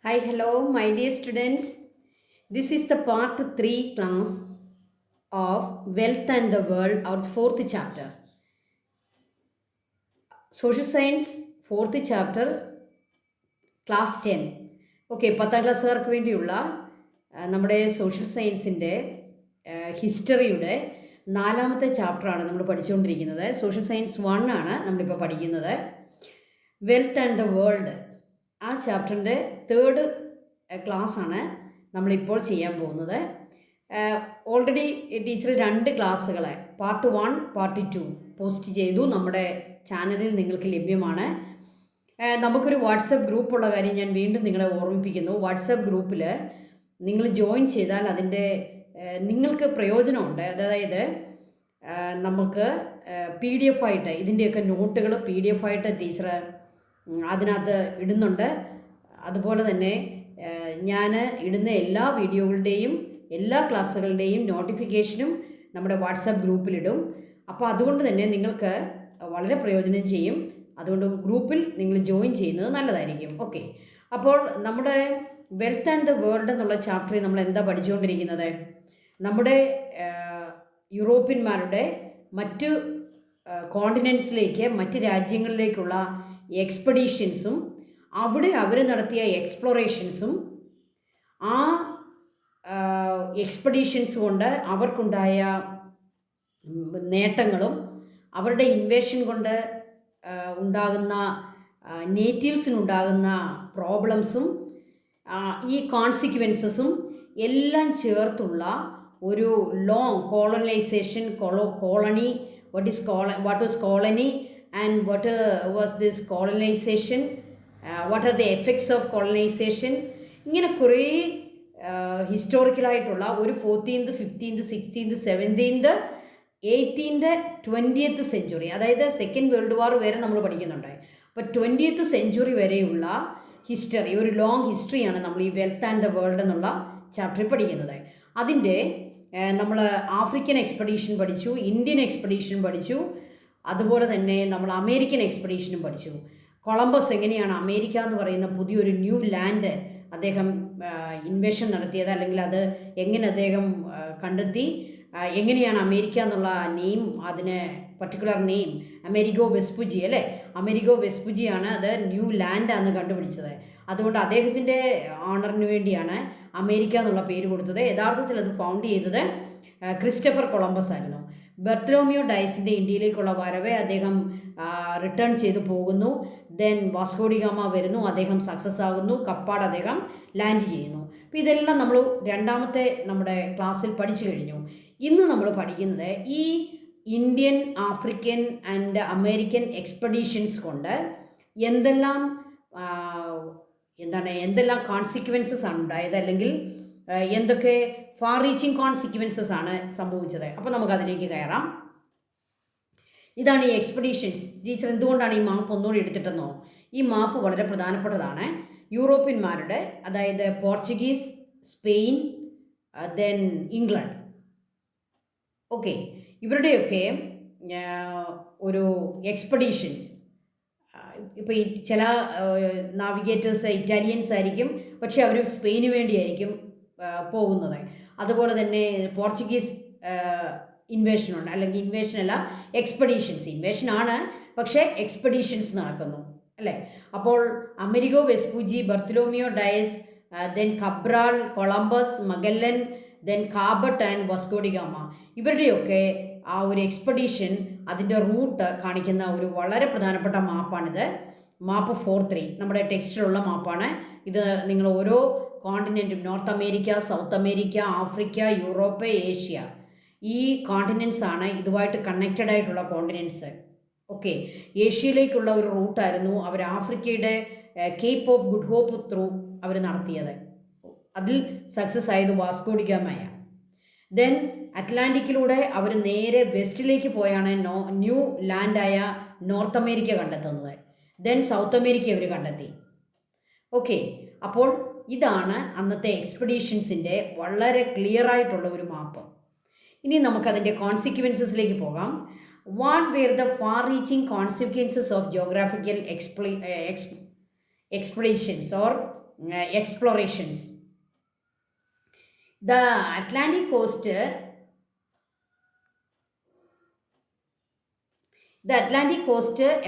Hi, hello, my dear students. This is the part 3 class of Wealth and the World, our fourth chapter. Social Science, fourth chapter, class 10. Okay, പത്താം ക്ലാസ്സുകാർക്ക് വേണ്ടിയുള്ള നമ്മുടെ social സയൻസിൻ്റെ ഹിസ്റ്ററിയുടെ നാലാമത്തെ ചാപ്റ്ററാണ് നമ്മൾ പഠിച്ചുകൊണ്ടിരിക്കുന്നത്. Social science 1 ആണ് നമ്മളിപ്പോൾ പഠിക്കുന്നത്. വെൽത്ത് ആൻഡ് ദ വേൾഡ്, ആ ചാപ്റ്ററിൻ്റെ തേർഡ് ക്ലാസ്സാണ് നമ്മളിപ്പോൾ ചെയ്യാൻ പോകുന്നത്. ഓൾറെഡി ടീച്ചർ 2 ക്ലാസ്സുകളെ പാർട്ട് 1 പാർട്ട് 2 പോസ്റ്റ് ചെയ്തു. നമ്മുടെ ചാനലിൽ നിങ്ങൾക്ക് ലഭ്യമാണ്. നമുക്കൊരു വാട്സപ്പ് ഗ്രൂപ്പുള്ള കാര്യം ഞാൻ വീണ്ടും നിങ്ങളെ ഓർമ്മിപ്പിക്കുന്നു. വാട്സപ്പ് ഗ്രൂപ്പിൽ നിങ്ങൾ ജോയിൻ ചെയ്താൽ അതിൻ്റെ നിങ്ങൾക്ക് പ്രയോജനമുണ്ട്. അതായത് നമുക്ക് PDF ആയിട്ട് ഇതിൻ്റെയൊക്കെ നോട്ടുകൾ PDF ആയിട്ട് ടീച്ചർ അതിനകത്ത് ഇടുന്നുണ്ട്. അതുപോലെ തന്നെ ഞാൻ ഇടുന്ന എല്ലാ വീഡിയോകളുടെയും എല്ലാ ക്ലാസ്സുകളുടെയും നോട്ടിഫിക്കേഷനും നമ്മുടെ വാട്സപ്പ് ഗ്രൂപ്പിലിടും. അപ്പോൾ അതുകൊണ്ട് തന്നെ നിങ്ങൾക്ക് വളരെ പ്രയോജനം ചെയ്യും. അതുകൊണ്ട് ഗ്രൂപ്പിൽ നിങ്ങൾ ജോയിൻ ചെയ്യുന്നത് നല്ലതായിരിക്കും. ഓക്കെ, അപ്പോൾ നമ്മുടെ വെൽത്ത് ആൻഡ് ദ വേൾഡ് എന്നുള്ള ചാപ്റ്ററിൽ നമ്മൾ എന്താ പഠിച്ചുകൊണ്ടിരിക്കുന്നത്? നമ്മുടെ യൂറോപ്യന്മാരുടെ മറ്റ് കോണ്ടിനെൻറ്റ്സിലേക്ക്, മറ്റ് രാജ്യങ്ങളിലേക്കുള്ള എക്സ്പെഡീഷൻസും അവിടെ അവർ നടത്തിയ എക്സ്പ്ലോറേഷൻസും ആ എക്സ്പെഡീഷൻസ് കൊണ്ട് അവർക്കുണ്ടായ നേട്ടങ്ങളും അവരുടെ ഇൻവേഷൻ കൊണ്ട് ഉണ്ടാകുന്ന നേറ്റീവ്സിനുണ്ടാകുന്ന പ്രോബ്ലംസും ഈ കോൺസിക്വൻസസും എല്ലാം ചേർത്തുള്ള ഒരു long colonisation, colony, what was colony and what was this colonization, what are the effects of colonization, ഇങ്ങനെ കുറേ ഹിസ്റ്റോറിക്കലായിട്ടുള്ള ഒരു 14th 15th 16th 17th 18th 20th century, അതായത് സെക്കൻഡ് വേൾഡ് വാർ വരെ നമ്മൾ പഠിക്കുന്നുണ്ട്. അപ്പോൾ 20th സെഞ്ച്വറി വരെയുള്ള ഹിസ്റ്ററി, ഒരു ലോങ് ഹിസ്റ്ററിയാണ് നമ്മൾ ഈ വെൽത്ത് ആൻഡ് ദ വേൾഡ് എന്നുള്ള ചാപ്റ്ററിൽ പഠിക്കുന്നത്. അതിൻ്റെ നമ്മൾ ആഫ്രിക്കൻ എക്സ്പെഡീഷൻ പഠിച്ചു, ഇന്ത്യൻ എക്സ്പെഡീഷൻ പഠിച്ചു, അതുപോലെ തന്നെ നമ്മൾ അമേരിക്കൻ എക്സ്പെഡീഷനും പഠിച്ചു. കൊളംബസ് എങ്ങനെയാണ് അമേരിക്ക എന്ന് പറയുന്ന പുതിയൊരു ന്യൂ ലാൻഡ് അദ്ദേഹം ഇൻവേഷൻ നടത്തിയത്, അല്ലെങ്കിൽ അത് എങ്ങനെ അദ്ദേഹം കണ്ടെത്തി, എങ്ങനെയാണ് അമേരിക്ക എന്നുള്ള നെയിം, അതിന് പർട്ടിക്കുലർ നെയിം അമേരിഗോ വെസ്പുജി, അല്ലേ, അമേരിഗോ വെസ്പുജിയാണ് അത് ന്യൂ ലാൻഡാന്ന് കണ്ടുപിടിച്ചത്. അതുകൊണ്ട് അദ്ദേഹത്തിൻ്റെ ഓണറിന് വേണ്ടിയാണ് അമേരിക്ക എന്നുള്ള പേര് കൊടുത്തത്. യഥാർത്ഥത്തിൽ അത് ഫൗണ്ട് ചെയ്തത് ക്രിസ്റ്റഫർ കൊളംബസ് ആയിരുന്നു. ബർത്തലോമിയോ ഡയസിൻ്റെ ഇന്ത്യയിലേക്കുള്ള വരവെ അദ്ദേഹം റിട്ടേൺ ചെയ്തു പോകുന്നു. ദെൻ വാസ്കോഡിഗാമ വരുന്നു, അദ്ദേഹം സക്സസ് ആകുന്നു, കപ്പാട് അദ്ദേഹം ലാൻഡ് ചെയ്യുന്നു. അപ്പോൾ ഇതെല്ലാം നമ്മൾ രണ്ടാമത്തെ നമ്മുടെ ക്ലാസ്സിൽ പഠിച്ചു കഴിഞ്ഞു. ഇന്ന് നമ്മൾ പഠിക്കുന്നത് ഈ Indian, African and American expeditions കൊണ്ട് എന്തെല്ലാം കോൺസിക്വൻസസ് ആണ് ഉണ്ടായത്, അല്ലെങ്കിൽ എന്തൊക്കെ ഫാർ റീച്ചിങ് കോൺസിക്വൻസസ് ആണ് സംഭവിച്ചത്. അപ്പോൾ നമുക്കതിലേക്ക് കയറാം. ഇതാണ് ഈ എക്സ്പെഡീഷൻസ്. ടീച്ചർ എന്തുകൊണ്ടാണ് ഈ മാപ്പ് ഒന്നുകൂടി എടുത്തിട്ടെന്നോ? ഈ മാപ്പ് വളരെ പ്രധാനപ്പെട്ടതാണ്. യൂറോപ്യന്മാരുടെ, അതായത് Portuguese, Spain, then England, okay, ഇവരുടെയൊക്കെ ഒരു എക്സ്പെഡീഷൻസ്, ഇപ്പോൾ ഈ ചില നാവിഗേറ്റേഴ്സ് ഇറ്റാലിയൻസ് ആയിരിക്കും, പക്ഷേ അവർ സ്പെയിന് വേണ്ടിയായിരിക്കും പോകുന്നത്. അതുപോലെ തന്നെ പോർച്ചുഗീസ് ഇൻവേഷനുണ്ട്, അല്ലെങ്കിൽ ഇൻവേഷനല്ല, എക്സ്പെഡീഷൻസ്. ഇൻവേഷനാണ്, പക്ഷേ എക്സ്പെഡീഷൻസ് നടക്കുന്നു, അല്ലേ. അപ്പോൾ Amerigo Vespucci, Bartolomeu Dias, then Cabral, Columbus, Magellan, then Cabot and Vasco da Gama, ഇവരുടെയൊക്കെ ആ ഒരു എക്സ്പെഡീഷൻ, അതിൻ്റെ റൂട്ട് കാണിക്കുന്ന ഒരു വളരെ പ്രധാനപ്പെട്ട മാപ്പാണിത്. മാപ്പ് 4.3 നമ്മുടെ ടെക്സ്റ്റിലുള്ള മാപ്പാണ് ഇത്. നിങ്ങൾ ഓരോ കോണ്ടിനെൻറ്റും, North America, South America, Africa, Europe, Asia, ഈ കോണ്ടിനെൻറ്റ്സ് ആണ് ഇതുമായിട്ട് കണക്റ്റഡ് ആയിട്ടുള്ള കോണ്ടിനെൻറ്റ്സ്. ഓക്കെ, ഏഷ്യയിലേക്കുള്ള ഒരു റൂട്ടായിരുന്നു അവർ ആഫ്രിക്കയുടെ Cape of Good Hope through അവർ നടത്തിയത്. അതിൽ സക്സസ് ആയത് വാസ്കോഡിഗാമയ. ദെൻ അറ്റ്ലാന്റിക്കിലൂടെ അവർ നേരെ വെസ്റ്റിലേക്ക് പോയാണ് ന്യൂ ലാൻഡായ നോർത്ത് അമേരിക്ക കണ്ടെത്തുന്നത്. ദെൻ സൗത്ത് അമേരിക്ക അവർ കണ്ടെത്തി. ഓക്കെ, അപ്പോൾ ഇതാണ് അന്നത്തെ എക്സ്പെഡീഷൻസിൻ്റെ വളരെ ക്ലിയർ ആയിട്ടുള്ള ഒരു മാപ്പ്. ഇനി നമുക്കതിൻ്റെ കോൺസിക്വൻസസിലേക്ക് പോകാം. What were the far reaching consequences of geographical expeditions or explorations. The Atlantic coast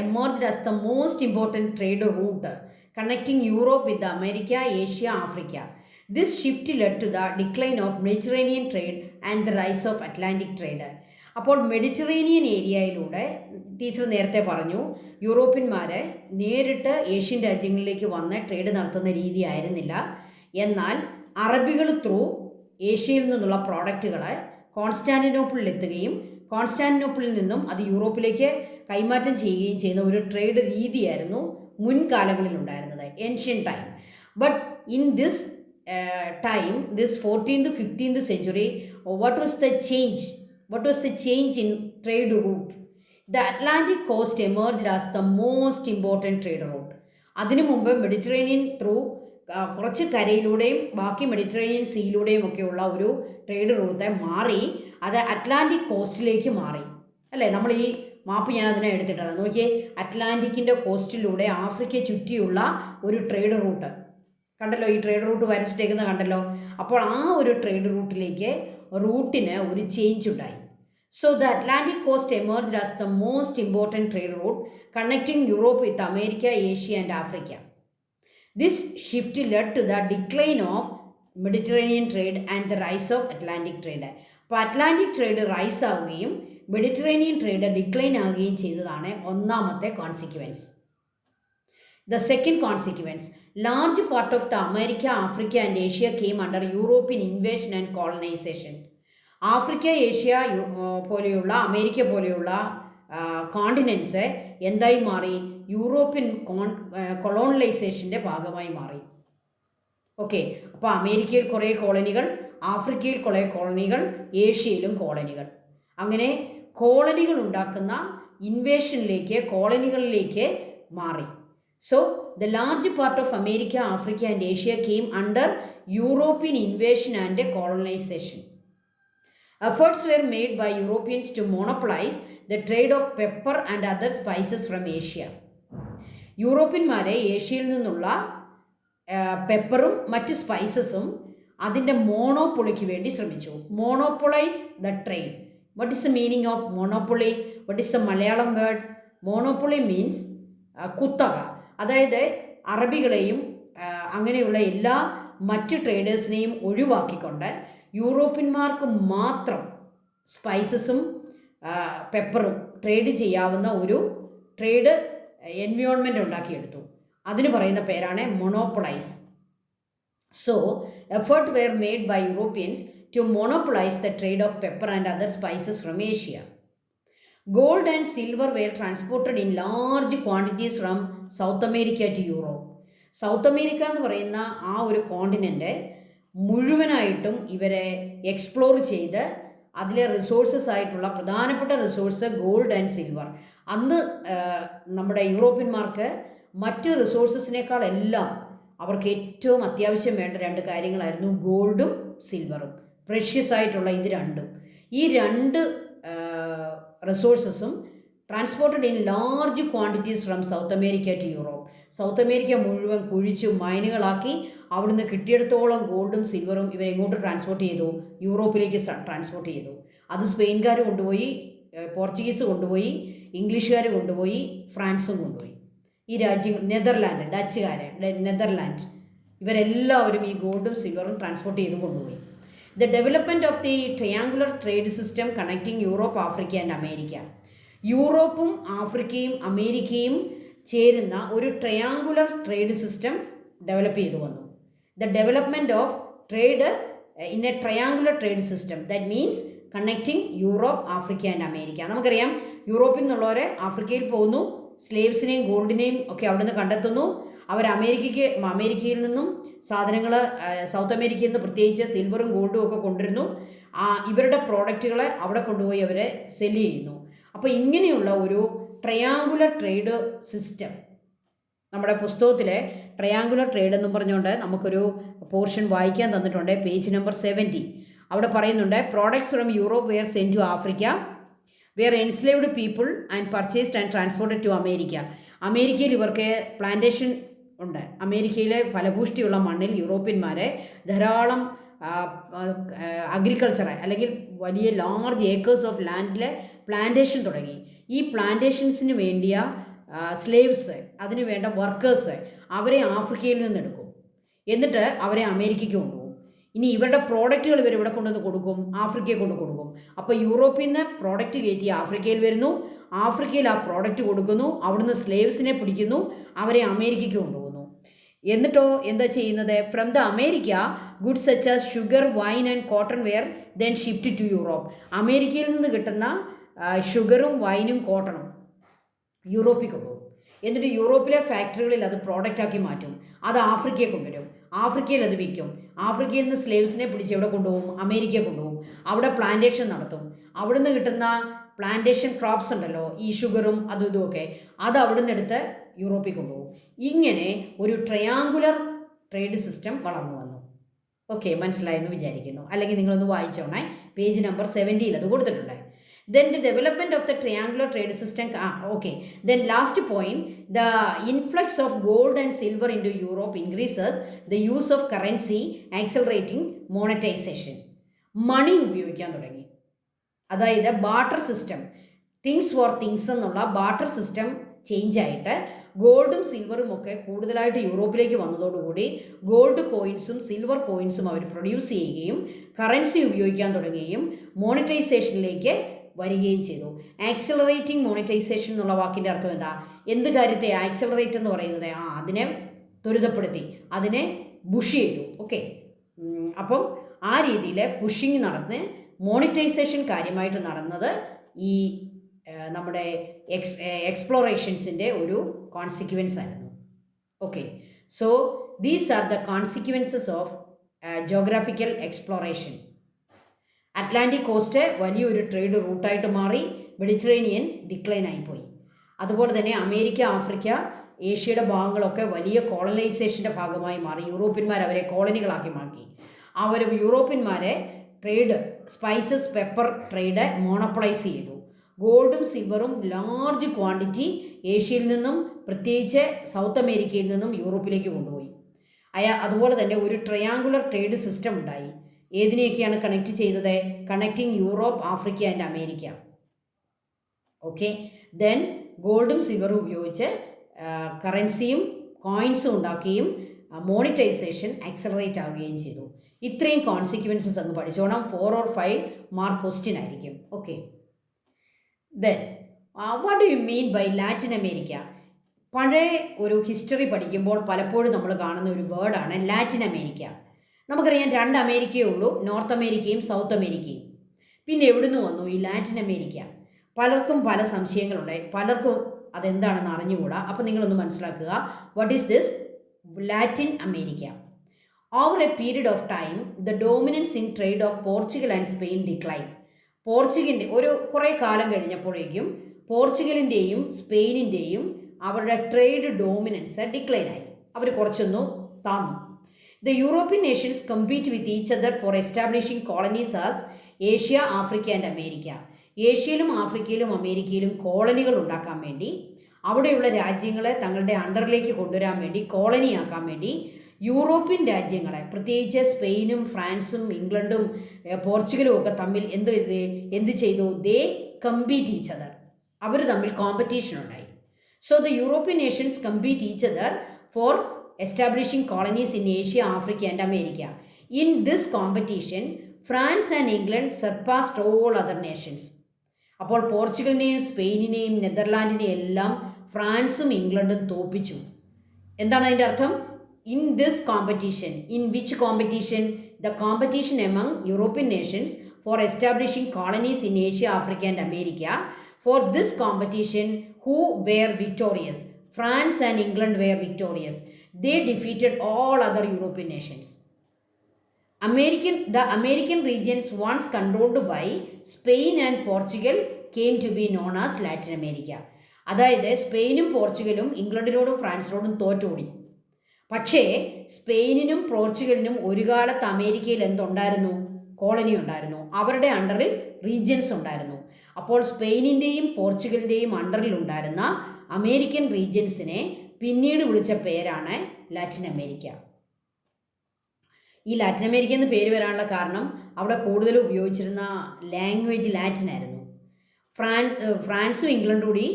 emerged as the most important trade route connecting Europe with America, Asia, Africa. This shift led to the decline of Mediterranean trade and the rise of Atlantic trade. അപ്പോൾ Mediterranean ഏരിയയിലൂടെ teacher നേരത്തെ പറഞ്ഞു യൂറോപ്യന്മാരെ നേരിട്ട് Asian രാജ്യങ്ങളിലേക്ക് വന്ന് trade നടത്തുന്ന രീതി ആയിരുന്നില്ല. എന്നാൽ അറബികൾ ത്രൂ ഏഷ്യയിൽ നിന്നുള്ള പ്രോഡക്റ്റുകളെ കോൺസ്റ്റാന്റിനോപ്പിളിൽ എത്തുകയും കോൺസ്റ്റാന്റിനോപ്പിളിൽ നിന്നും അത് യൂറോപ്പിലേക്ക് കൈമാറ്റം ചെയ്യുകയും ചെയ്യുന്ന ഒരു ട്രേഡ് രീതിയായിരുന്നു മുൻകാലങ്ങളിൽ ഉണ്ടായിരുന്നത്, ancient time. But in this time, this 14th 15th century, what was the change in trade route? The Atlantic coast emerged as the most important trade route. അതിനു മുമ്പ് മെഡിറ്ററേനിയൻ ത്രൂ കുറച്ച് കരയിലൂടെയും ബാക്കി മെഡിറ്ററേനിയൻ സീയിലൂടെയും ഒക്കെയുള്ള ഒരു trade Rutte മാറി അത് Atlantic കോസ്റ്റിലേക്ക് മാറി അല്ലേ. നമ്മൾ ഈ മാപ്പ് ഞാൻ അതിനെ എടുത്തിട്ടത് നോക്കിയേ, അറ്റ്ലാന്റിക്കിൻ്റെ കോസ്റ്റിലൂടെ ആഫ്രിക്ക ചുറ്റിയുള്ള ഒരു ട്രേഡ് റൂട്ട് കണ്ടല്ലോ, ഈ ട്രേഡ് റൂട്ട് വരച്ചിട്ടേക്കുന്ന കണ്ടല്ലോ. അപ്പോൾ ആ ഒരു ട്രേഡ് റൂട്ടിന് ഒരു ചേഞ്ച് ഉണ്ടായി. So the Atlantic coast emerged as the most important trade route connecting Europe with America, Asia and Africa. This shift led to the decline of Mediterranean trade and the rise of Atlantic trade. അപ്പോൾ Atlantic trade rise ആവുകയും Mediterranean trade decline ആവുകയും ചെയ്തതാണ് ഒന്നാമത്തെ consequence. The second consequence, large part of the America, Africa and Asia came under European invasion and colonization. Africa, Asia പോലെയുള്ള America പോലെയുള്ള continents എന്തായി മാറി? European കൊളോണലൈസേഷൻ്റെ ഭാഗമായി മാറി. ഓക്കെ, അപ്പോൾ അമേരിക്കയിൽ കുറേ കോളനികൾ, ആഫ്രിക്കയിൽ കുറേ കോളനികൾ, ഏഷ്യയിലും കോളനികൾ. അങ്ങനെ കോളനികൾ ഉണ്ടാക്കുന്ന ഇൻവേഷനിലേക്ക്, കോളനികളിലേക്ക് മാറി. So, the large part of America, Africa and Asia came under European invasion and colonization. Efforts were made by Europeans to monopolize the trade of pepper and other spices from Asia. യൂറോപ്യന്മാരെ ഏഷ്യയിൽ നിന്നുള്ള പെപ്പറും മറ്റ് സ്പൈസസും അതിൻ്റെ മോണോപ്പൊളിക്ക് വേണ്ടി ശ്രമിച്ചു. Monopolise the trade. What is the meaning of monopoly? What is the Malayalam word? Monopoly means കുത്തക. അതായത് അറബികളെയും അങ്ങനെയുള്ള എല്ലാ മറ്റ് ട്രേഡേഴ്സിനെയും ഒഴിവാക്കിക്കൊണ്ട് യൂറോപ്യന്മാർക്ക് മാത്രം സ്പൈസസും പെപ്പറും ട്രേഡ് ചെയ്യാവുന്ന ഒരു ട്രേഡ് എൻവയോൺമെൻറ്റ് ഉണ്ടാക്കിയെടുത്തു. അതിന് പറയുന്ന പേരാണ് monopolise. So effort were made by Europeans to monopolise the trade of pepper and other spices from Asia. Gold and silver were transported in large quantities from South America to Europe. South America എന്ന് പറയുന്ന ആ ഒരു continent മുഴുവനായിട്ടും ഇവരെ explore ചെയ്ത് അതിലെ resources ആയിട്ടുള്ള പ്രധാനപ്പെട്ട റിസോഴ്സ് ഗോൾഡ് ആൻഡ് സിൽവർ. അന്ന് നമ്മുടെ യൂറോപ്യന്മാർക്ക് മറ്റ് റിസോഴ്സസിനേക്കാളെല്ലാം അവർക്ക് ഏറ്റവും അത്യാവശ്യം വേണ്ട രണ്ട് കാര്യങ്ങളായിരുന്നു ഗോൾഡും സിൽവറും. പ്രഷ്യസ് ആയിട്ടുള്ള ഇത് രണ്ടും. ഈ രണ്ട് റിസോഴ്സസും transported in large quantities from South America to Europe. South America മുഴുവൻ കുഴിച്ച് മൈനുകളാക്കി അവിടുന്ന് കിട്ടിയിടത്തോളം ഗോൾഡും സിൽവറും ഇവരെങ്ങോട്ട് ട്രാൻസ്പോർട്ട് ചെയ്തു? യൂറോപ്പിലേക്ക് ട്രാൻസ്പോർട്ട് ചെയ്തു. അത് സ്പെയിൻകാർ കൊണ്ടുപോയി, പോർച്ചുഗീസ് കൊണ്ടുപോയി, ഇംഗ്ലീഷുകാർ കൊണ്ടുപോയി, ഫ്രാൻസും കൊണ്ടുപോയി. ഈ രാജ്യങ്ങൾ നെതർലാൻഡ്, നെതർലാൻഡ് ഇവരെല്ലാവരും ഈ ഗോൾഡും സിൽവറും ട്രാൻസ്പോർട്ട് ചെയ്ത് കൊണ്ടുപോയി. The development of the triangular trade system connecting Europe, Africa and America. യൂറോപ്പും ആഫ്രിക്കയും അമേരിക്കയും ചേരുന്ന ഒരു ട്രയാങ്കുലർ ട്രേഡ് സിസ്റ്റം ഡെവലപ്പ് ചെയ്തു വന്നു. The development of trade in A triangular trade system, that means connecting Europe, Africa and America. നമുക്കറിയാം യൂറോപ്പിൽ നിന്നുള്ളവരെ ആഫ്രിക്കയിൽ പോകുന്നു, സ്ലേവ്സിനെയും ഗോൾഡിനെയും ഒക്കെ അവിടെ നിന്ന് കണ്ടെത്തുന്നു. അവർ അമേരിക്കയിൽ നിന്നും സാധനങ്ങൾ സൗത്ത് അമേരിക്കയിൽ നിന്ന് പ്രത്യേകിച്ച് സിൽവറും ഗോൾഡും ഒക്കെ കൊണ്ടുവരുന്നു. ഇവരുടെ പ്രോഡക്റ്റുകളെ അവിടെ കൊണ്ടുപോയി അവരെ സെല് ചെയ്യുന്നു. അപ്പോൾ ഇങ്ങനെയുള്ള ഒരു ട്രയാങ്കുലർ ട്രേഡ് സിസ്റ്റം നമ്മുടെ പുസ്തകത്തിലെ ട്രയാങ്കുലർ ട്രേഡ് എന്നും പറഞ്ഞുകൊണ്ട് നമുക്കൊരു പോർഷൻ വായിക്കാൻ തന്നിട്ടുണ്ട്, പേജ് നമ്പർ 70. അവിടെ പറയുന്നുണ്ട്, products from Europe were send to Africa, were enslaved people and purchased and transported to America. അമേരിക്കയിൽ ഇവർക്ക് പ്ലാന്റേഷൻ ഉണ്ട്. അമേരിക്കയിലെ ഫലഭൂഷ്ടിയുള്ള മണ്ണിൽ യൂറോപ്യന്മാരെ ധാരാളം അഗ്രികൾച്ചർ അല്ലെങ്കിൽ വലിയ ലാർജ് ഏക്കേഴ്സ് ഓഫ് ലാൻഡിലെ പ്ലാന്റേഷൻ തുടങ്ങി. ഈ പ്ലാന്റേഷൻസിന് വേണ്ടിയ സ്ലേവ്സ്, അതിന് വേണ്ട വർക്കേഴ്സ്, അവരെ ആഫ്രിക്കയിൽ നിന്ന് എടുക്കും. എന്നിട്ട് അവരെ അമേരിക്കയ്ക്ക് കൊണ്ടുപോകും. ഇനി ഇവരുടെ പ്രോഡക്റ്റുകൾ ഇവർ ഇവിടെ കൊണ്ടുവന്ന് കൊടുക്കും, ആഫ്രിക്കയെ കൊണ്ട് കൊടുക്കും. അപ്പോൾ യൂറോപ്പിൽ നിന്ന് പ്രോഡക്റ്റ് കയറ്റി ആഫ്രിക്കയിൽ വരുന്നു, ആഫ്രിക്കയിൽ ആ പ്രോഡക്റ്റ് കൊടുക്കുന്നു, അവിടുന്ന് സ്ലേവ്സിനെ പിടിക്കുന്നു, അവരെ അമേരിക്കയ്ക്ക് കൊണ്ടുപോകുന്നു. എന്നിട്ടോ എന്താ ചെയ്യുന്നത്? From the America goods such as sugar, wine and cotton were then shift to Europe. അമേരിക്കയിൽ നിന്ന് കിട്ടുന്ന ഷുഗറും വൈനും കോട്ടണും യൂറോപ്പിൽ കൊണ്ടുപോകും. എന്നിട്ട് യൂറോപ്പിലെ ഫാക്ടറികളിൽ അത് പ്രോഡക്റ്റാക്കി മാറ്റും. അത് ആഫ്രിക്കയെ കൊണ്ടുവരും, ആഫ്രിക്കയിൽ അത് വിൽക്കും. ആഫ്രിക്കയിൽ നിന്ന് സ്ലേവ്സിനെ പിടിച്ച് എവിടെ കൊണ്ടുപോകും? അമേരിക്കയെ കൊണ്ടുപോകും. അവിടെ പ്ലാന്റേഷൻ നടത്തും. അവിടുന്ന് കിട്ടുന്ന പ്ലാന്റേഷൻ ക്രോപ്സ് ഉണ്ടല്ലോ, ഈ ഷുഗറും അതും ഇതുമൊക്കെ, അത് അവിടുന്ന് എടുത്ത് യൂറോപ്പിൽ കൊണ്ടുപോകും. ഇങ്ങനെ ഒരു ട്രയാങ്കുലർ ട്രേഡ് സിസ്റ്റം വളർന്നു വന്നു. ഓക്കെ, മനസ്സിലായെന്ന് വിചാരിക്കുന്നു. അല്ലെങ്കിൽ നിങ്ങളൊന്ന് വായിച്ചോണേ, പേജ് നമ്പർ 70 അത് കൊടുത്തിട്ടുണ്ട്. Then the development of the triangular trade system, okay. Then last point, the influx of gold and silver into Europe increases the use of currency, accelerating monetization. മണി ഉപയോഗിക്കാൻ തുടങ്ങി. അതായത് barter system, things for things എന്നുള്ള barter system change ആയിട്ട് ഗോൾഡും സിൽവറും ഒക്കെ കൂടുതലായിട്ട് യൂറോപ്പിലേക്ക് വന്നതോടുകൂടി gold കോയിൻസും silver കോയിൻസും അവർ produce ചെയ്യുകയും കറൻസി ഉപയോഗിക്കാൻ തുടങ്ങുകയും മോണിറ്റൈസേഷനിലേക്ക് വരികയും ചെയ്തു. ആക്സിലറേറ്റിംഗ് മോണിറ്റൈസേഷൻ എന്നുള്ള വാക്കിൻ്റെ അർത്ഥം എന്താ? എന്ത് കാര്യത്തെ ആക്സിലറേറ്റ് എന്ന് പറയുന്നത്? അതിനെ ത്വരിതപ്പെടുത്തി, അതിനെ പുഷ് ചെയ്തു. ഓക്കെ, അപ്പം ആ രീതിയിൽ പുഷിങ് നടന്ന് മോണിറ്റൈസേഷൻ കാര്യമായിട്ട് നടന്നത് ഈ നമ്മുടെ എക്സ്പ്ലോറേഷൻസിൻ്റെ ഒരു കോൺസിക്വൻസ് ആയിരുന്നു. Okay, so these are the consequences of geographical exploration. Atlantic cost വലിയൊരു ട്രേഡ് റൂട്ടായിട്ട് മാറി, മെഡിറ്ററേനിയൻ ഡിക്ലൈൻ ആയിപ്പോയി. അതുപോലെ തന്നെ അമേരിക്ക, ആഫ്രിക്ക, ഏഷ്യയുടെ ഭാഗങ്ങളൊക്കെ വലിയ കോളനൈസേഷൻ്റെ ഭാഗമായി മാറി. യൂറോപ്യന്മാർ അവരെ കോളനികളാക്കി മാറ്റി. അവർ യൂറോപ്യന്മാരെ ട്രേഡ്, സ്പൈസസ്, പെപ്പർ ട്രേഡ് മോണോപ്പൊളൈസ് ചെയ്തു. ഗോൾഡും സിൽവറും ലാർജ് ക്വാണ്ടിറ്റി ഏഷ്യയിൽ നിന്നും പ്രത്യേകിച്ച് സൗത്ത് അമേരിക്കയിൽ നിന്നും യൂറോപ്പിലേക്ക് കൊണ്ടുപോയി. അതുപോലെ തന്നെ ഒരു ട്രയാങ്കുലർ ട്രേഡ് സിസ്റ്റം ഉണ്ടായി. ഏതിനെയൊക്കെയാണ് കണക്ട് ചെയ്തത്? Connecting Europe, Africa and America. Okay, then ഗോൾഡും സിൽവറും ഉപയോഗിച്ച് കറൻസിയും കോയിൻസും ഉണ്ടാക്കുകയും മോണിറ്റൈസേഷൻ ആക്സലറേറ്റ് ആവുകയും ചെയ്തു. ഇത്രയും കോൺസിക്വൻസസ് അങ്ങ് പഠിച്ചോണം. 4 or 5 മാർക്ക് ക്വസ്റ്റ്യൻ ആയിരിക്കും. Okay, then what do you mean by Latin America? പഴയ ഒരു ഹിസ്റ്ററി പഠിക്കുമ്പോൾ പലപ്പോഴും നമ്മൾ കാണുന്ന ഒരു വേർഡാണ് ലാറ്റിൻ അമേരിക്ക. നമുക്കറിയാം 2 അമേരിക്കയേ ഉള്ളൂ, നോർത്ത് അമേരിക്കയും സൗത്ത് അമേരിക്കയും. പിന്നെ എവിടുന്ന് വന്നു ഈ ലാറ്റിൻ അമേരിക്ക? പലർക്കും പല സംശയങ്ങളുണ്ട്, പലർക്കും അതെന്താണെന്ന് അറിഞ്ഞുകൂടാ. അപ്പോൾ നിങ്ങളൊന്ന് മനസ്സിലാക്കുക, what is this Latin America? Over a period of time the dominance in trade of Portugal and Spain decline. പോർച്ചുഗലിൻ്റെ കുറേ കാലം കഴിഞ്ഞപ്പോഴേക്കും പോർച്ചുഗലിൻ്റെയും സ്പെയിനിൻ്റെയും അവരുടെ ട്രേഡ് ഡോമിനൻസ് ഡിക്ലൈനായി, അവർ കുറച്ചൊന്നു താന്നു. The European nations compete with each other for establishing colonies as Asia, Africa and America. ഏഷ്യയിലും ആഫ്രിക്കയിലും അമേരിക്കയിലും കോളനികൾ ഉണ്ടാക്കാൻ വേണ്ടി, അവിടെയുള്ള രാജ്യങ്ങളെ തങ്ങളുടെ അണ്ടറിലേക്ക് കൊണ്ടുവരാൻ വേണ്ടി, കോളനിയാക്കാൻ വേണ്ടി യൂറോപ്യൻ രാജ്യങ്ങളെ, പ്രത്യേകിച്ച് സ്പെയിനും ഫ്രാൻസും ഇംഗ്ലണ്ടും പോർച്ചുഗലും ഒക്കെ തമ്മിൽ എന്ത് ചെയ്തു? They compete each other. അവർ തമ്മിൽ കോമ്പറ്റീഷൻ ഉണ്ടായി. So the European nations compete each other for establishing colonies in Asia, Africa and America. In this competition, France and England surpassed all other nations. അപ്പോൾ പോർച്ചുഗലിനെയും സ്പെയിനിനെയും നെതർലാൻഡിനെയും എല്ലാം ഫ്രാൻസും ഇംഗ്ലണ്ടും തോപ്പിച്ചു. എന്താണ് അതിൻ്റെ അർത്ഥം? In this competition. In which competition? The competition among European nations for establishing colonies in Asia, Africa and America. For this competition who were victorious? France and England were victorious. They defeated all other European nations. The American regions once controlled by Spain and Portugal came to be known as Latin America. അതായത് സ്പെയിനും പോർച്ചുഗലും ഇംഗ്ലണ്ടിനോടും ഫ്രാൻസിനോടും തോറ്റോടി. പക്ഷേ സ്പെയിനിനും പോർച്ചുഗലിനും ഒരു കാലത്ത് അമേരിക്കയിൽ എന്തുണ്ടായിരുന്നു? Colony ഉണ്ടായിരുന്നു. അവരുടെ അണ്ടറിൽ regions ഉണ്ടായിരുന്നു. അപ്പോൾ സ്പെയിനിൻ്റെയും പോർച്ചുഗലിൻ്റെയും അണ്ടറിൽ ഉണ്ടായിരുന്ന അമേരിക്കൻ റീജിയൻസിനെ പിന്നീട് വിളിച്ച പേരാണ് ലാറ്റിൻ അമേരിക്ക. ഈ ലാറ്റിൻ അമേരിക്ക എന്ന് പേര് വരാനുള്ള കാരണം അവിടെ കൂടുതൽ ഉപയോഗിച്ചിരുന്ന ലാംഗ്വേജ് ലാറ്റിൻ ആയിരുന്നു. ഫ്രാൻസും ഇംഗ്ലണ്ടും കൂടി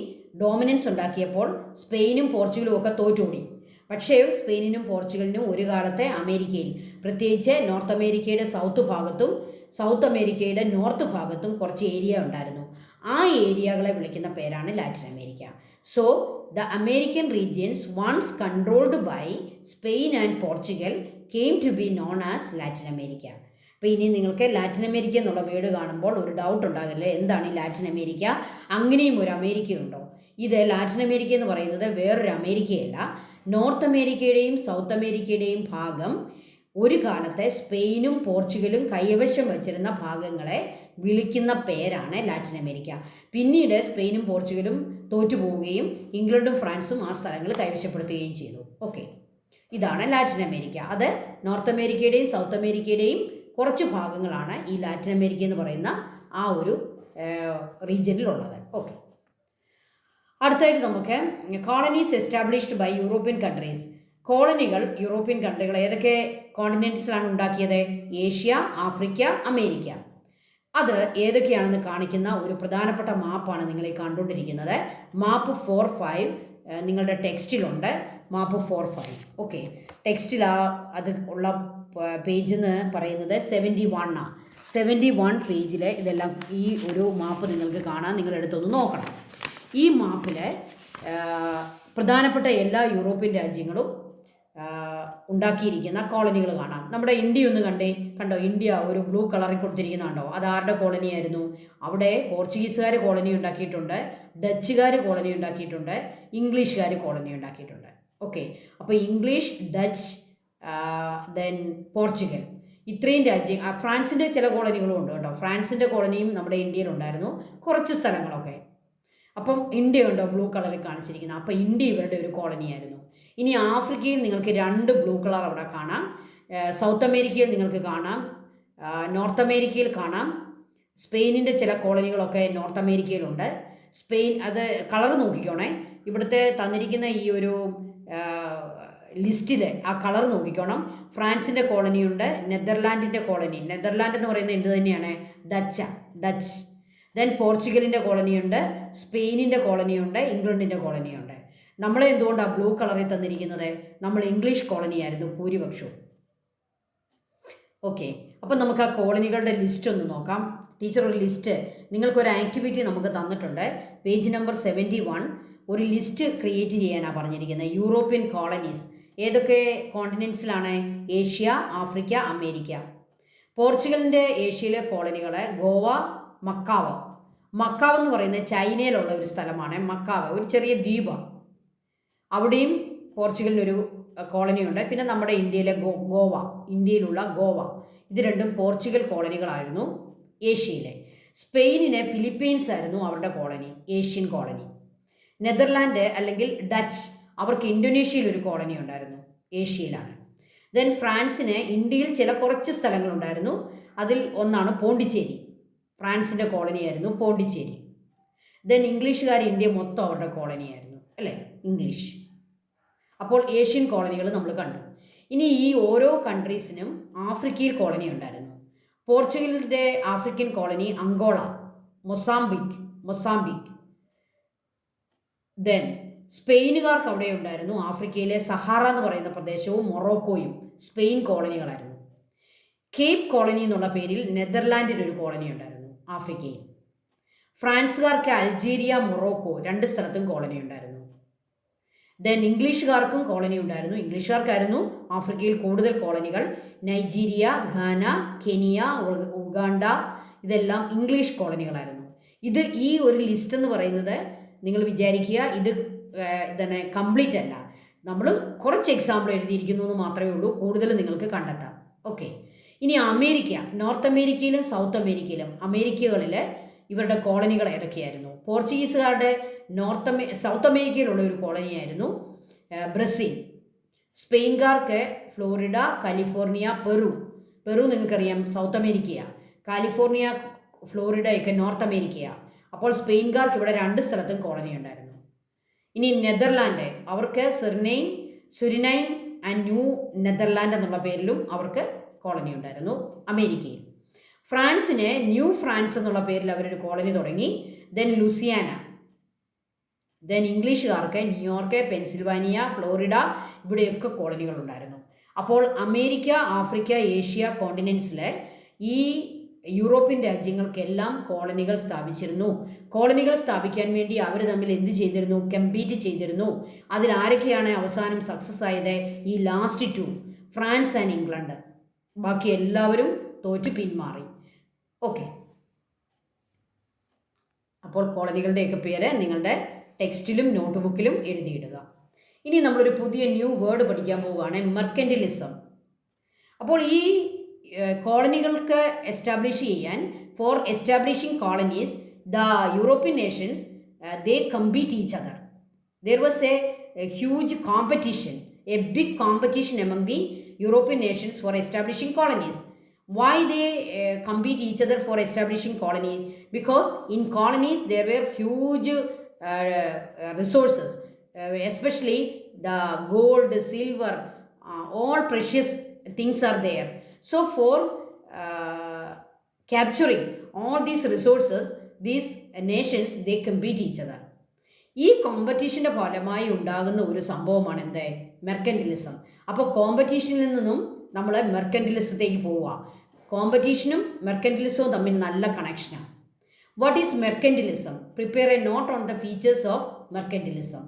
ഡോമിനൻസ് ഉണ്ടാക്കിയപ്പോൾ സ്പെയിനും പോർച്ചുഗലും ഒക്കെ തോറ്റോടി. പക്ഷേ സ്പെയിനിനും പോർച്ചുഗലിനും ഒരു കാലത്തെ അമേരിക്കയിൽ, പ്രത്യേകിച്ച് നോർത്ത് അമേരിക്കയുടെ സൗത്ത് അമേരിക്കയുടെ നോർത്ത് ഭാഗത്തും കുറച്ച് ഏരിയ ഉണ്ടായിരുന്നു. ആ ഏരിയകളെ വിളിക്കുന്ന പേരാണ് Latin America. So the American regions once controlled by Spain and Portugal came to be known as Latin America. അപ്പോൾ ഇനി നിങ്ങൾക്ക് ലാറ്റിൻ അമേരിക്ക എന്നുള്ള വേർഡ് കാണുമ്പോൾ ഒരു ഡൗട്ട് ഉണ്ടാകില്ലേ, എന്താണ് ഈ ലാറ്റിൻ അമേരിക്ക? അങ്ങനെയും ഒരു അമേരിക്കയുണ്ടോ? ഇത് ലാറ്റിൻ അമേരിക്ക എന്ന് പറയുന്നത് വേറൊരു അമേരിക്കയല്ല. നോർത്ത് അമേരിക്കയുടെയും സൗത്ത് അമേരിക്കയുടെയും ഭാഗം ഒരു കാലത്തെ സ്പെയിനും പോർച്ചുഗലും കൈവശം വച്ചിരുന്ന ഭാഗങ്ങളെ വിളിക്കുന്ന പേരാണ് ലാറ്റിൻ അമേരിക്ക. പിന്നീട് സ്പെയിനും പോർച്ചുഗലും തോറ്റുപോവുകയും ഇംഗ്ലണ്ടും ഫ്രാൻസും ആ സ്ഥലങ്ങൾ കൈവശപ്പെടുത്തുകയും ചെയ്തു. ഓക്കെ, ഇതാണ് ലാറ്റിൻ അമേരിക്ക. അത് നോർത്ത് അമേരിക്കയുടെയും സൗത്ത് അമേരിക്കയുടെയും കുറച്ച് ഭാഗങ്ങളാണ് ഈ ലാറ്റിൻ അമേരിക്ക എന്ന് പറയുന്ന ആ ഒരു റീജിയനിലുള്ളത്. ഓക്കെ, അടുത്തായിട്ട് നമുക്ക് colonies established by European countries. കോളനികൾ യൂറോപ്യൻ കൺട്രികൾ ഏതൊക്കെ കോണ്ടിനെൻറ്റ്സിലാണ് ഉണ്ടാക്കിയത്? Asia, Africa, America. അത് ഏതൊക്കെയാണെന്ന് കാണിക്കുന്ന ഒരു പ്രധാനപ്പെട്ട മാപ്പാണ് നിങ്ങൾ ഈ കണ്ടുകൊണ്ടിരിക്കുന്നത്. മാപ്പ് 4-5 നിങ്ങളുടെ ടെക്സ്റ്റിലുണ്ട്. മാപ്പ് 4-5. ഓക്കെ, ടെക്സ്റ്റിൽ അത് ഉള്ള പേജ് എന്ന് പറയുന്നത് 71 71 പേജിൽ ഇതെല്ലാം ഈ ഒരു മാപ്പ് നിങ്ങൾക്ക് കാണാൻ നിങ്ങളെടുത്തൊന്ന് നോക്കണം. ഈ മാപ്പിൽ പ്രധാനപ്പെട്ട എല്ലാ യൂറോപ്യൻ രാജ്യങ്ങളും ഉണ്ടാക്കിയിരിക്കുന്ന കോളനികൾ കാണാം. നമ്മുടെ ഇന്ത്യ ഒന്ന് കണ്ടോ? ഇന്ത്യ ഒരു ബ്ലൂ കളറിൽ കൊടുത്തിരിക്കുന്നുണ്ടോ? അത് ആരുടെ കോളനി ആയിരുന്നു? അവിടെ പോർച്ചുഗീസുകാർ കോളനി ഉണ്ടാക്കിയിട്ടുണ്ട്, ഡച്ചുകാർ കോളനി ഉണ്ടാക്കിയിട്ടുണ്ട്, ഇംഗ്ലീഷുകാർ കോളനി ഉണ്ടാക്കിയിട്ടുണ്ട്. ഓക്കെ, അപ്പോൾ ഇംഗ്ലീഷ്, ഡച്ച്, ദെൻ പോർച്ചുഗൽ, ഇത്രയും രാജ്യം. ഫ്രാൻസിൻ്റെ ചില കോളനികളും ഉണ്ട് കേട്ടോ. ഫ്രാൻസിൻ്റെ കോളനിയും നമ്മുടെ ഇന്ത്യയിലുണ്ടായിരുന്നു കുറച്ച് സ്ഥലങ്ങളൊക്കെ. അപ്പം ഇന്ത്യ ഉണ്ടോ ബ്ലൂ കളറിൽ കാണിച്ചിരിക്കുന്നത്? അപ്പോൾ ഇന്ത്യ ഇവരുടെ ഒരു കോളനിയായിരുന്നു. ഇനി ആഫ്രിക്കയിൽ നിങ്ങൾക്ക് 2 ബ്ലൂ കളർ അവിടെ കാണാം. സൗത്ത് അമേരിക്കയിൽ നിങ്ങൾക്ക് കാണാം, നോർത്ത് അമേരിക്കയിൽ കാണാം. സ്പെയിനിൻ്റെ ചില കോളനികളൊക്കെ നോർത്ത് അമേരിക്കയിലുണ്ട്. സ്പെയിൻ, അത് കളർ നോക്കിക്കോണേ. ഇവിടുത്തെ തന്നിരിക്കുന്ന ഈ ഒരു ലിസ്റ്റിൽ ആ കളർ നോക്കിക്കോണം. ഫ്രാൻസിൻ്റെ കോളനിയുണ്ട്, നെതർലാൻഡിൻ്റെ കോളനി. നെതർലാൻഡ് എന്ന് പറയുന്നത് എന്ത് തന്നെയാണ്? ഡച്ച്. ദെൻ പോർച്ചുഗലിൻ്റെ കോളനിയുണ്ട്, സ്പെയിനിൻ്റെ കോളനിയുണ്ട്, ഇംഗ്ലണ്ടിൻ്റെ കോളനിയുണ്ട്. നമ്മളെ എന്തുകൊണ്ടാണ് ബ്ലൂ കളറിൽ തന്നിരിക്കുന്നത്? നമ്മൾ ഇംഗ്ലീഷ് കോളനിയായിരുന്നു ഭൂരിപക്ഷവും. ഓക്കെ, അപ്പം നമുക്ക് ആ കോളനികളുടെ ലിസ്റ്റ് ഒന്ന് നോക്കാം. ടീച്ചർ ഒരു ലിസ്റ്റ്, നിങ്ങൾക്കൊരു ആക്ടിവിറ്റി നമുക്ക് തന്നിട്ടുണ്ട്. പേജ് നമ്പർ 71 ഒരു ലിസ്റ്റ് ക്രിയേറ്റ് ചെയ്യാനാണ് പറഞ്ഞിരിക്കുന്നത്. യൂറോപ്യൻ കോളനീസ് ഏതൊക്കെ കോണ്ടിനെൻറ്റ്സിലാണ്? Asia, Africa, America. പോർച്ചുഗലിൻ്റെ ഏഷ്യയിലെ കോളനികൾ ഗോവ, മക്കാവ് എന്ന് പറയുന്നത് ചൈനയിലുള്ള ഒരു സ്ഥലമാണ്. മക്കാവ് ഒരു ചെറിയ ദ്വീപാണ്. അവിടെയും പോർച്ചുഗലിനൊരു കോളനിയുണ്ട്. പിന്നെ നമ്മുടെ ഇന്ത്യയിലെ ഇന്ത്യയിലുള്ള ഗോവ, ഇത് രണ്ടും പോർച്ചുഗൽ കോളനികളായിരുന്നു ഏഷ്യയിലെ. സ്പെയിനിന് ഫിലിപ്പീൻസ് ആയിരുന്നു അവരുടെ കോളനി, ഏഷ്യൻ കോളനി. നെതർലാൻഡ് അല്ലെങ്കിൽ ഡച്ച്, അവർക്ക് ഇന്തോനേഷ്യയിൽ ഒരു കോളനി ഉണ്ടായിരുന്നു, ഏഷ്യയിലാണ്. ദെൻ ഫ്രാൻസിന് ഇന്ത്യയിൽ കുറച്ച് സ്ഥലങ്ങളുണ്ടായിരുന്നു. അതിൽ ഒന്നാണ് പോണ്ടിച്ചേരി, ഫ്രാൻസിൻ്റെ കോളനിയായിരുന്നു പോണ്ടിച്ചേരി. ദെൻ ഇംഗ്ലീഷുകാർ ഇന്ത്യ മൊത്തം അവരുടെ കോളനിയായിരുന്നു, അല്ലേ? ഇംഗ്ലീഷ്. അപ്പോൾ ഏഷ്യൻ കോളനികൾ നമ്മൾ കണ്ടു. ഇനി ഈ ഓരോ കൺട്രീസിനും ആഫ്രിക്കയിൽ കോളനി ഉണ്ടായിരുന്നു. പോർച്ചുഗലിൻ്റെ African colony Angola, Mozambique. Then സ്പെയിനുകാർക്ക് അവിടെ ഉണ്ടായിരുന്നു ആഫ്രിക്കയിലെ സഹാറ എന്ന് പറയുന്ന പ്രദേശവും മൊറോക്കോയും സ്പെയിൻ കോളനികളായിരുന്നു. കേപ്പ് കോളനി എന്നുള്ള പേരിൽ നെതർലാൻഡിന് ഒരു കോളനി ഉണ്ടായിരുന്നു ആഫ്രിക്കയിൽ. ഫ്രാൻസുകാർക്ക് അൾജീരിയ, മൊറോക്കോ 2 സ്ഥലത്തും കോളനി ഉണ്ടായിരുന്നു. ദെൻ ഇംഗ്ലീഷുകാർക്കും കോളനി ഉണ്ടായിരുന്നു. ഇംഗ്ലീഷുകാർക്കായിരുന്നു ആഫ്രിക്കയിൽ കൂടുതൽ കോളനികൾ. നൈജീരിയ, ഘാന, കെനിയ, ഉഗാണ്ട, ഇതെല്ലാം ഇംഗ്ലീഷ് കോളനികളായിരുന്നു. ഈ ഒരു ലിസ്റ്റ് എന്ന് പറയുന്നത് നിങ്ങൾ വിചാരിക്കുക ഇത് തന്നെ കംപ്ലീറ്റ് അല്ല. നമ്മൾ കുറച്ച് എക്സാമ്പിൾ എഴുതിയിരിക്കുന്നു എന്ന് മാത്രമേ ഉള്ളൂ, കൂടുതൽ നിങ്ങൾക്ക് കണ്ടെത്താം. ഓക്കെ, ഇനി അമേരിക്ക, നോർത്ത് അമേരിക്കയിലും സൗത്ത് അമേരിക്കയിലും അമേരിക്കകളിൽ ഇവരുടെ കോളനികൾ ഏതൊക്കെയായിരുന്നു? പോർച്ചുഗീസുകാരുടെ സൗത്ത് അമേരിക്കയിലുള്ള ഒരു കോളനിയായിരുന്നു ബ്രസീൽ. സ്പെയിൻകാർക്ക് ഫ്ലോറിഡ, കാലിഫോർണിയ, പെറു നിങ്ങൾക്കറിയാം സൗത്ത് അമേരിക്കയാണ്. കാലിഫോർണിയ, ഫ്ലോറിഡയൊക്കെ നോർത്ത് അമേരിക്കയാണ്. അപ്പോൾ സ്പെയിൻകാർക്ക് ഇവിടെ 2 സ്ഥലത്തും കോളനി ഉണ്ടായിരുന്നു. ഇനി നെതർലാൻഡ്, അവർക്ക് സുരിനൈം ആൻഡ് ന്യൂ നെതർലാൻഡ് എന്നുള്ള പേരിലും അവർക്ക് കോളനി ഉണ്ടായിരുന്നു അമേരിക്കയിൽ. ഫ്രാൻസിന് ന്യൂ ഫ്രാൻസ് എന്നുള്ള പേരിൽ അവരൊരു കോളനി തുടങ്ങി. ദെൻ ലൂസിയാന, ദെൻ ഇംഗ്ലീഷുകാർക്ക് ന്യൂയോർക്ക്, പെൻസിൽവാനിയ, ഫ്ലോറിഡ, ഇവിടെയൊക്കെ കോളനികൾ ഉണ്ടായിരുന്നു. അപ്പോൾ അമേരിക്ക, ആഫ്രിക്ക, ഏഷ്യ കോണ്ടിനെൻസിലെ ഈ യൂറോപ്യൻ രാജ്യങ്ങൾക്കെല്ലാം കോളനികൾ സ്ഥാപിച്ചിരുന്നു. കോളനികൾ സ്ഥാപിക്കാൻ വേണ്ടി അവർ തമ്മിൽ എന്ത് ചെയ്തിരുന്നു? കമ്പീറ്റ് ചെയ്തിരുന്നു. അതിൽ ആരൊക്കെയാണ് അവസാനം സക്സസ് ആയത്? ഈ ലാസ്റ്റ് 2, ഫ്രാൻസ് ആൻഡ് ഇംഗ്ലണ്ട്. ബാക്കി എല്ലാവരും തോറ്റ് പിന്മാറി. ഓക്കെ, അപ്പോൾ കോളനികളുടെയൊക്കെ പേര് നിങ്ങളുടെ ടെക്സ്റ്റിലും നോട്ട് ബുക്കിലും എഴുതിയിടുക. ഇനി നമ്മളൊരു പുതിയ ന്യൂ വേർഡ് പഠിക്കാൻ പോവുകയാണ്, മെർക്കൻറ്റിലിസം. അപ്പോൾ ഈ കോളനികൾക്ക് എസ്റ്റാബ്ലിഷ് ചെയ്യാൻ, for establishing colonies the European nations they compete each other. There was a huge competition, a big competition among the European nations for establishing colonies. Why they compete each other for establishing colonies? Because in colonies there were huge resources, especially the gold, silver, all precious things are there. So for capturing all these resources, these nations they compete each other. ഈ കോമ്പറ്റീഷൻ്റെ ഫലമായി ഉണ്ടാകുന്ന ഒരു സംഭവമാണ് എന്ത്? മെർക്കൻറ്റിലിസം. അപ്പോൾ കോമ്പറ്റീഷനിൽ നിന്നും നമ്മൾ മെർക്കൻറ്റിലിസത്തേക്ക് പോവുക. കോമ്പറ്റീഷനും മെർക്കൻറ്റിലിസവും തമ്മിൽ നല്ല കണക്ഷനാണ്. What is mercantilism? Prepare a note on the features of mercantilism.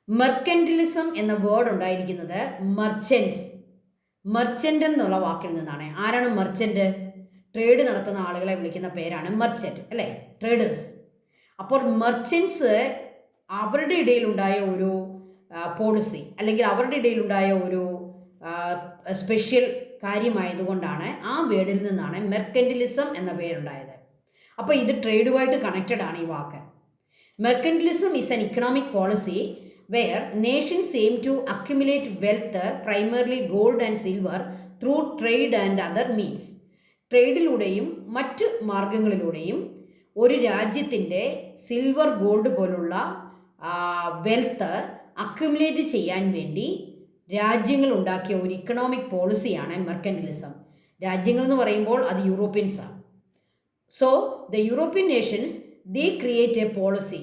Mercantilism എന്ന വേർഡ് ഉണ്ടായിരിക്കുന്നത് മർച്ചൻ്റ് എന്നുള്ള വാക്കിൽ നിന്നാണ്. ആരാണ് മർച്ചൻ്റ്? ട്രേഡ് നടത്തുന്ന ആളുകളെ വിളിക്കുന്ന പേരാണ് മർച്ചൻ്റ്, അല്ലേ? ട്രേഡേഴ്സ്. അപ്പോൾ മർച്ചൻസ് അവരുടെ ഇടയിലുണ്ടായ ഒരു പോളിസി, അല്ലെങ്കിൽ അവരുടെ ഇടയിലുണ്ടായ ഒരു സ്പെഷ്യൽ കാര്യമായതുകൊണ്ടാണ് ആ വേർഡിൽ നിന്നാണ് മെർക്കൻറ്റിലിസം എന്ന പേരുണ്ടായത്. അപ്പോൾ ഇത് ട്രേഡുമായിട്ട് കണക്റ്റഡ് ആണ് ഈ വാക്ക്. Mercantilism is an economic policy where nations aim to accumulate wealth, primarily gold and silver, through trade and other means. ട്രേഡിലൂടെയും മറ്റ് മാർഗങ്ങളിലൂടെയും ഒരു രാജ്യത്തിൻ്റെ സിൽവർ, ഗോൾഡ് പോലുള്ള വെൽത്ത് അക്യുമുലേറ്റ് ചെയ്യാൻ വേണ്ടി രാജ്യങ്ങൾ ഉണ്ടാക്കിയ ഒരു ഇക്കണോമിക് പോളിസിയാണ് മെർക്കൻറ്റിലിസം. രാജ്യങ്ങൾ എന്ന് പറയുമ്പോൾ അത് യൂറോപ്യൻസാണ്. So the European nations they create a policy,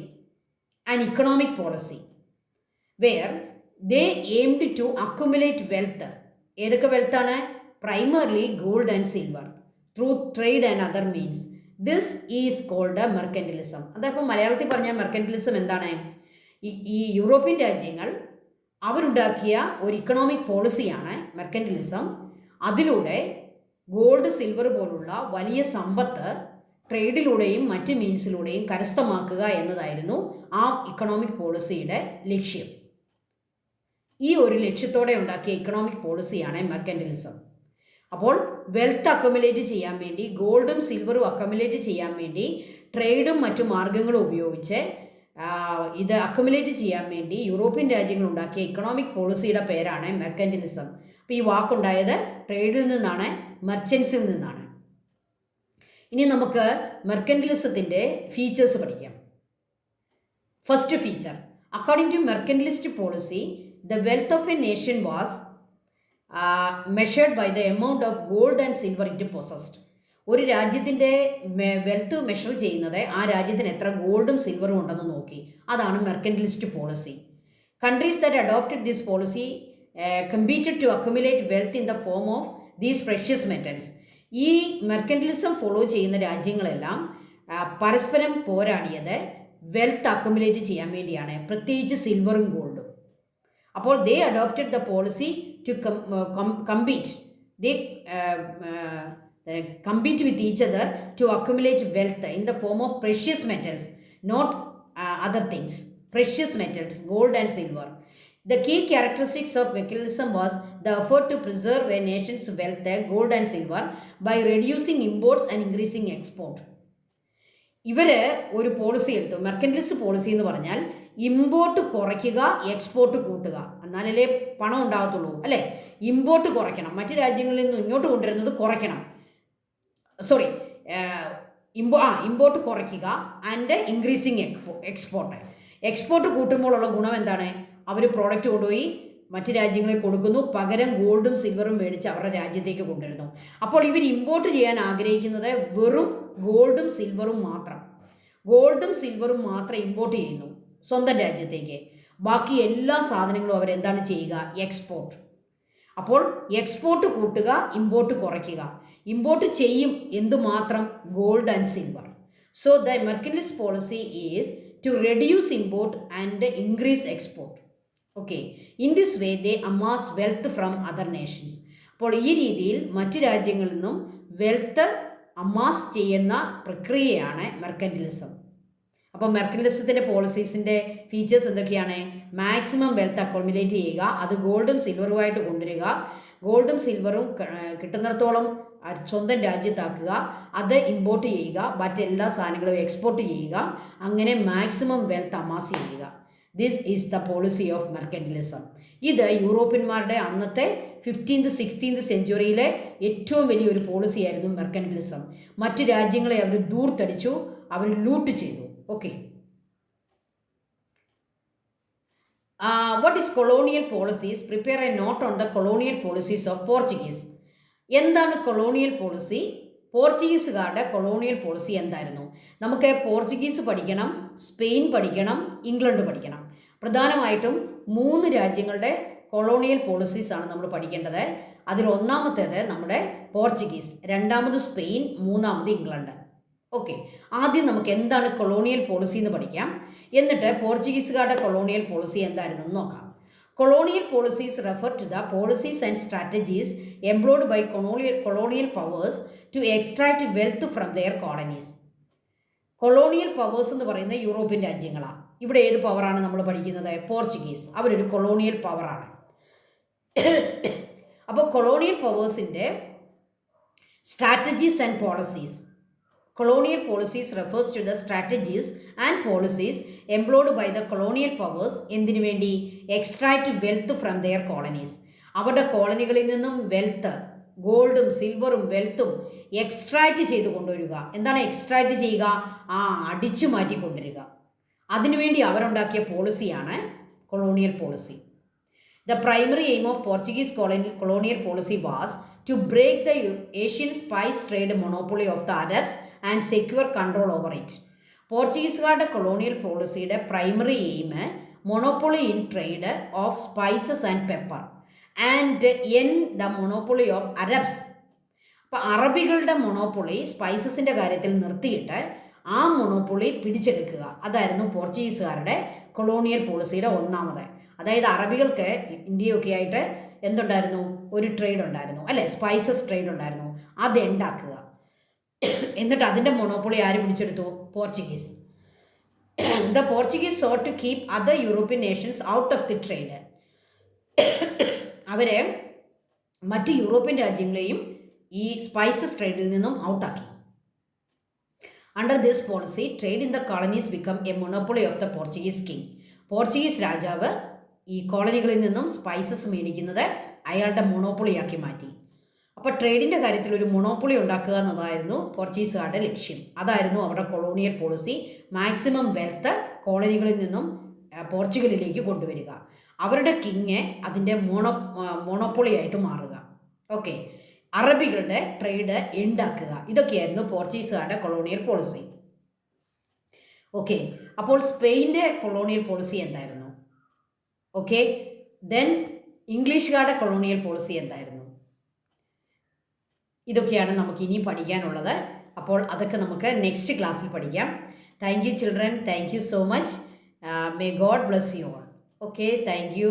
an economic policy where they aimed to accumulate wealth. ഏതൊക്കെ വെൽത്താണ്? Primarily gold and silver, through trade and other means. This is called mercantilism. അതപ്പോൾ മലയാളത്തിൽ പറഞ്ഞാൽ മെർക്കൻറ്റിലിസം എന്താണ്? ഈ യൂറോപ്യൻ രാജ്യങ്ങൾ അവരുണ്ടാക്കിയ ഒരു economic പോളിസിയാണ് മെർക്കൻറ്റിലിസം. അതിലൂടെ ഗോൾഡ്, സിൽവർ പോലുള്ള വലിയ സമ്പത്ത് ട്രേഡിലൂടെയും മറ്റ് മീൻസിലൂടെയും കരസ്ഥമാക്കുക എന്നതായിരുന്നു ആ ഇക്കണോമിക് പോളിസിയുടെ ലക്ഷ്യം. ഈ ഒരു ലക്ഷ്യത്തോടെ ഉണ്ടാക്കിയ ഇക്കണോമിക് പോളിസിയാണ് മെർക്കൻറ്റിലിസം. അപ്പോൾ വെൽത്ത് അക്യുമുലേറ്റ് ചെയ്യാൻ വേണ്ടി, ഗോൾഡും സിൽവറും അക്യുമുലേറ്റ് ചെയ്യാൻ വേണ്ടി ട്രേഡും മറ്റു മാർഗങ്ങളും ഉപയോഗിച്ച് ഇത് അക്യുമുലേറ്റ് ചെയ്യാൻ വേണ്ടി യൂറോപ്യൻ രാജ്യങ്ങൾ ഉണ്ടാക്കിയ ഇക്കണോമിക് പോളിസിയുടെ പേരാണ് മെർക്കൻറ്റിലിസം. അപ്പോൾ ഈ വാക്കുണ്ടായത് ട്രേഡിൽ നിന്നാണ്, മർച്ചൻസിൽ നിന്നാണ്. ഇനി നമുക്ക് മെർക്കൻറ്റിലിസത്തിൻ്റെ ഫീച്ചേഴ്സ് പഠിക്കാം. First feature, according to mercantilist policy the wealth of a nation was measured by the amount of gold and silver it possessed. ഒരു രാജ്യത്തിൻ്റെ വെൽത്ത് മെഷർ ചെയ്യുന്നത് ആ രാജ്യത്തിന് എത്ര ഗോൾഡും സിൽവറും ഉണ്ടെന്ന് നോക്കി. അതാണ് mercantilist policy. Countries that adopted this policy competed to accumulate wealth in the form of these precious metals. ഈ മെർക്കൻറ്റിലിസം ഫോളോ ചെയ്യുന്ന രാജ്യങ്ങളെല്ലാം പരസ്പരം പോരാടിയത് വെൽത്ത് അക്യുമുലേറ്റ് ചെയ്യാൻ വേണ്ടിയാണ്, പ്രത്യേകിച്ച് സിൽവറും ഗോൾഡും. അപ്പോൾ they adopted the policy to compete with each other to accumulate wealth in the form of precious metals, not other things. Precious metals, gold and silver. The key characteristics of mechanism was the effort to preserve a nation's wealth, gold and silver, by reducing imports and increasing export. ഇവർ ഒരു policy എടുത്തു. മെർക്കൻറ്റിലിസ്റ്റ് policy എന്ന് പറഞ്ഞാൽ import കുറയ്ക്കുക, export കൂട്ടുക, എന്നാലല്ലേ പണം ഉണ്ടാകത്തുള്ളൂ, അല്ലേ? ഇമ്പോർട്ട് കുറയ്ക്കണം, മറ്റ് രാജ്യങ്ങളിൽ നിന്ന് ഇങ്ങോട്ട് കൊണ്ടുവരുന്നത് കുറയ്ക്കണം. ഇമ്പോർട്ട് കുറയ്ക്കുക ആൻഡ് ഇൻക്രീസിങ് എക്സ്പോർട്ട്. എക്സ്പോർട്ട് കൂട്ടുമ്പോഴുള്ള ഗുണം എന്താണ്? അവർ പ്രോഡക്റ്റ് കൊണ്ടുപോയി മറ്റ് രാജ്യങ്ങളിൽ കൊടുക്കുന്നു, പകരം ഗോൾഡും സിൽവറും മേടിച്ച് അവരുടെ രാജ്യത്തേക്ക് കൊണ്ടുവരുന്നു. അപ്പോൾ ഇവർ ഇമ്പോർട്ട് ചെയ്യാൻ ആഗ്രഹിക്കുന്നത് വെറും ഗോൾഡും സിൽവറും മാത്രം. ഗോൾഡും സിൽവറും മാത്രം ഇമ്പോർട്ട് ചെയ്യുന്നു സ്വന്തം രാജ്യത്തേക്ക്. ബാക്കി എല്ലാ സാധനങ്ങളും അവരെന്താണ് ചെയ്യുക? എക്സ്പോർട്ട്. അപ്പോൾ എക്സ്പോർട്ട് കൂട്ടുക, ഇമ്പോർട്ട് കുറയ്ക്കുക. ഇമ്പോർട്ട് ചെയ്യും എന്തുമാത്രം? Gold and silver. So the mercantilist policy is to reduce import and increase export. Okay, in this way they amass wealth from other nations. അപ്പോൾ ഈ രീതിയിൽ മറ്റു രാജ്യങ്ങളിൽ നിന്നും വെൽത്ത് അമാസ് ചെയ്യുന്ന പ്രക്രിയയാണ് മെർക്കന്റിലിസം. അപ്പോൾ മെർക്കന്റിലിസത്തിൻ്റെ പോളിസീസിൻ്റെ ഫീച്ചേഴ്സ് എന്തൊക്കെയാണ്? മാക്സിമം വെൽത്ത് അക്കോമുലേറ്റ് ചെയ്യുക, അത് ഗോൾഡും സിൽവറുമായിട്ട് കൊണ്ടുവരിക, ഗോൾഡും സിൽവറും കിട്ടുന്നിടത്തോളം സ്വന്തം രാജ്യത്താക്കുക, അത് ഇമ്പോർട്ട് ചെയ്യുക, മറ്റെല്ലാ സാധനങ്ങളും എക്സ്പോർട്ട് ചെയ്യുക, അങ്ങനെ മാക്സിമം വെൽത്ത് അമാസ് ചെയ്യുക. This is the policy of mercantilism. ഇത് യൂറോപ്യന്മാരുടെ അന്നത്തെ 15th 16th സെഞ്ച്വറിയിലെ ഏറ്റവും വലിയൊരു പോളിസിയായിരുന്നു മെർക്കന്റിലിസം. മറ്റ് രാജ്യങ്ങളെ അവർ ദൂർത്തടിച്ചു, അവർ ലൂട്ട് ചെയ്തു. Okay, what is colonial policies? Prepare a note on the colonial policies of Portuguese. എന്താണ് കൊളോണിയൽ പോളിസി? പോർച്ചുഗീസുകാരുടെ കൊളോണിയൽ പോളിസി എന്തായിരുന്നു? നമുക്ക് പോർച്ചുഗീസ് പഠിക്കണം, സ്പെയിൻ പഠിക്കണം, ഇംഗ്ലണ്ട് പഠിക്കണം. പ്രധാനമായിട്ടും 3 രാജ്യങ്ങളുടെ കൊളോണിയൽ പോളിസീസാണ് നമ്മൾ പഠിക്കേണ്ടത്. അതിൽ ഒന്നാമത്തേത് നമ്മുടെ പോർച്ചുഗീസ്, രണ്ടാമത് സ്പെയിൻ, മൂന്നാമത് ഇംഗ്ലണ്ട്. ഓക്കെ, ആദ്യം നമുക്ക് എന്താണ് കൊളോണിയൽ പോളിസി എന്ന് പഠിക്കാം. എന്നിട്ട് പോർച്ചുഗീസുകാരുടെ കൊളോണിയൽ പോളിസി എന്തായിരുന്നു എന്ന് നോക്കാം. Colonial policies refer to the policies and strategies employed by colonial powers to extract wealth from their colonies. Colonial powers എന്ന് പറയുന്ന യൂറോപ്യൻ രാജ്യങ്ങളാണ്. ഇവിടെ ഏത് പവറാണ് നമ്മൾ പഠിക്കുന്നത്? പോർച്ചുഗീസ്. അവരൊരു കൊളോണിയൽ പവറാണ്. അപ്പോൾ കൊളോണിയൽ പവേഴ്സിൻ്റെ strategies and policies. Colonial policies refers to the strategies and policies employed by the colonial powers എന്തിനു വേണ്ടി? Extract wealth from their colonies. അവരുടെ കോളനികളിൽ നിന്നും വെൽത്ത്, ഗോൾഡും സിൽവറും വെൽത്തും എക്സ്ട്രാക്റ്റ് ചെയ്ത് കൊണ്ടുവരിക. എന്താണ് എക്സ്ട്രാക്റ്റ് ചെയ്യുക? അടിച്ചു മാറ്റി കൊണ്ടുവരിക. അതിനുവേണ്ടി അവരുണ്ടാക്കിയ പോളിസിയാണ് colonial policy. The primary aim of Portuguese colonial policy was to break the Asian spice trade monopoly of the Arabs and secure control over it. പോർച്ചുഗീസുകാരുടെ കൊളോണിയൽ പോളിസിയുടെ primary aim monopoly in trade of spices and pepper and end the monopoly of Arabs. അപ്പോൾ അറബികളുടെ monopoly സ്പൈസസിൻ്റെ കാര്യത്തിൽ നിർത്തിയിട്ട് ആ monopoly പിടിച്ചെടുക്കുക. അതായിരുന്നു പോർച്ചുഗീസുകാരുടെ colonial പോളിസിയുടെ ഒന്നാമത്. അതായത് അറബികൾക്ക് ഇന്ത്യയൊക്കെ ആയിട്ട് എന്തുണ്ടായിരുന്നു? ഒരു ട്രേഡ് ഉണ്ടായിരുന്നു, അല്ലേ? സ്പൈസസ് ട്രേഡ് ഉണ്ടായിരുന്നു. അത് ഉണ്ടാക്കുക. എന്നിട്ട് അതിൻ്റെ മൊണോപ്പൊളി ആര് പിടിച്ചെടുത്തു? Portuguese. The Portuguese sought to keep other European nations out of the trade. അവരെ മറ്റ് യൂറോപ്യൻ രാജ്യങ്ങളെയും ഈ സ്പൈസസ് ട്രേഡിൽ നിന്നും ഔട്ടാക്കി. Under this policy trade in the colonies become a monopoly of the Portuguese king. Portuguese രാജാവ് ഈ കോളനികളിൽ നിന്നും സ്പൈസസ് മേടിക്കുന്നത് അയാളുടെ മൊണോപ്പൊളിയാക്കി മാറ്റി. അപ്പോൾ ട്രേഡിൻ്റെ കാര്യത്തിൽ ഒരു മൊണോപ്പൊളി ഉണ്ടാക്കുക എന്നതായിരുന്നു പോർച്ചുഗീസുകാരുടെ ലക്ഷ്യം. അതായിരുന്നു അവരുടെ കൊളോണിയൽ പോളിസി. മാക്സിമം വെൽത്ത് കോളനികളിൽ നിന്നും പോർച്ചുഗലിലേക്ക് കൊണ്ടുവരിക, അവരുടെ കിങ് അതിൻ്റെ മൊണോപ്പൊളിയായിട്ട് മാറുക. ഓക്കെ, അറബികളുടെ ട്രേഡ് ഉണ്ടാക്കുക. ഇതൊക്കെയായിരുന്നു പോർച്ചുഗീസുകാരുടെ കൊളോണിയൽ പോളിസി. ഓക്കെ, അപ്പോൾ സ്പെയിൻ്റെ കൊളോണിയൽ പോളിസി എന്തായിരുന്നു? ഓക്കെ, ദെൻ ഇംഗ്ലീഷുകാരുടെ കൊളോണിയൽ പോളിസി എന്തായിരുന്നു? ഇതൊക്കെയാണ് നമുക്ക് ഇനി പഠിക്കാനുള്ളത്. അപ്പോൾ അതൊക്കെ നമുക്ക് നെക്സ്റ്റ് ക്ലാസ്സിൽ പഠിക്കാം. Thank you children. Thank you so much. May God bless you all. Okay, thank you.